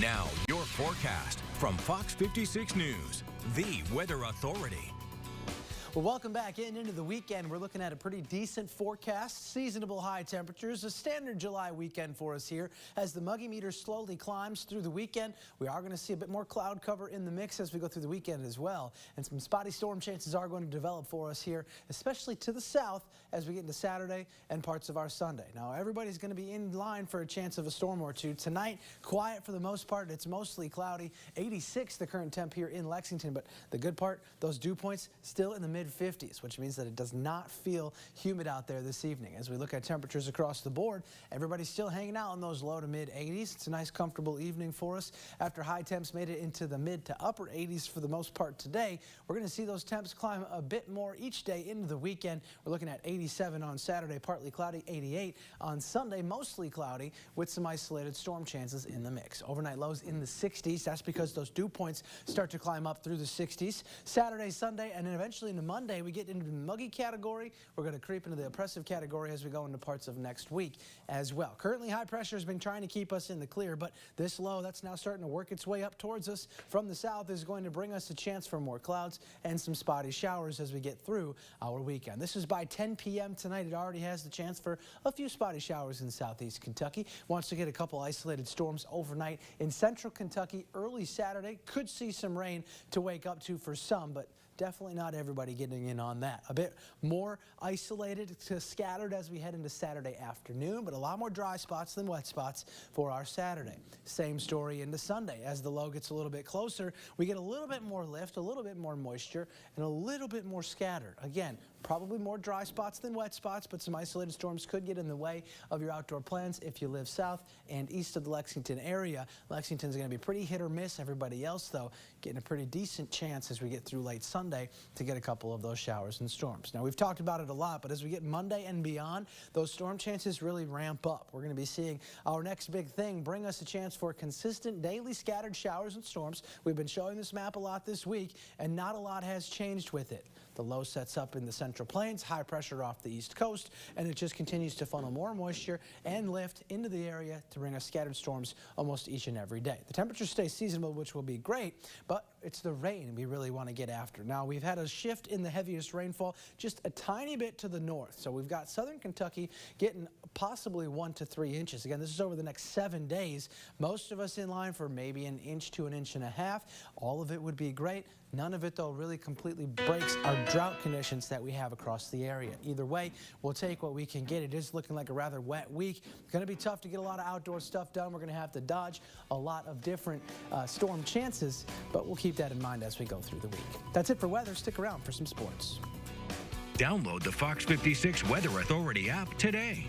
Now, your forecast from Fox 56 News, the weather authority. Well, welcome back into the weekend. We're looking at a pretty decent forecast, seasonable high temperatures, a standard July weekend for us here. As the muggy meter slowly climbs through the weekend, we are going to see a bit more cloud cover in the mix as we go through the weekend as well. And some spotty storm chances are going to develop for us here, especially to the south as we get into Saturday and parts of our Sunday. Now, everybody's going to be in line for a chance of a storm or two. Tonight, quiet for the most part. It's mostly cloudy. 86 the current temp here in Lexington, but the good part, those dew points still in the mid-50s, which means that it does not feel humid out there this evening. As we look at temperatures across the board, everybody's still hanging out in those low to mid-80s. It's a nice, comfortable evening for us. After high temps made it into the mid to upper 80s for the most part today, we're going to see those temps climb a bit more each day into the weekend. We're looking at 87 on Saturday, partly cloudy, 88 on Sunday, mostly cloudy, with some isolated storm chances in the mix. Overnight lows in the 60s. That's because those dew points start to climb up through the 60s. Saturday, Sunday, and then eventually into Monday, we get into the muggy category. We're going to creep into the oppressive category as we go into parts of next week as well. Currently, high pressure has been trying to keep us in the clear, but this low that's now starting to work its way up towards us from the south is going to bring us a chance for more clouds and some spotty showers as we get through our weekend. This is by 10 p.m. tonight. It already has the chance for a few spotty showers in southeast Kentucky. Wants to get a couple isolated storms overnight in central Kentucky early Saturday. Could see some rain to wake up to for some, but definitely not everybody getting in on that. A bit more isolated to scattered as we head into Saturday afternoon, but a lot more dry spots than wet spots for our Saturday. Same story into Sunday. As the low gets a little bit closer, we get a little bit more lift, a little bit more moisture, and a little bit more scattered. Again, probably more dry spots than wet spots, but some isolated storms could get in the way of your outdoor plans if you live south and east of the Lexington area. Lexington's going to be pretty hit or miss. Everybody else, though, getting a pretty decent chance as we get through late Sunday to get a couple of those showers and storms. Now, we've talked about it a lot, but as we get Monday and beyond, those storm chances really ramp up. We're going to be seeing our next big thing bring us a chance for consistent daily scattered showers and storms. We've been showing this map a lot this week, and not a lot has changed with it. The low sets up in the Central Plains, high pressure off the East Coast, and it just continues to funnel more moisture and lift into the area to bring us scattered storms almost each and every day. The temperatures stay seasonable, which will be great, but it's the rain we really want to get after. Now, we've had a shift in the heaviest rainfall just a tiny bit to the north. So we've got southern Kentucky getting possibly 1 to 3 inches. Again, this is over the next 7 days. Most of us in line for maybe an inch to an inch and a half. All of it would be great. None of it, though, really completely breaks our drought conditions that we have across the area. Either way, we'll take what we can get. It is looking like a rather wet week. Going to be tough to get a lot of outdoor stuff done. We're going to have to dodge a lot of different storm chances, but we'll keep that in mind as we go through the week. That's it for weather. Stick around for some sports. Download the Fox 56 Weather Authority app today.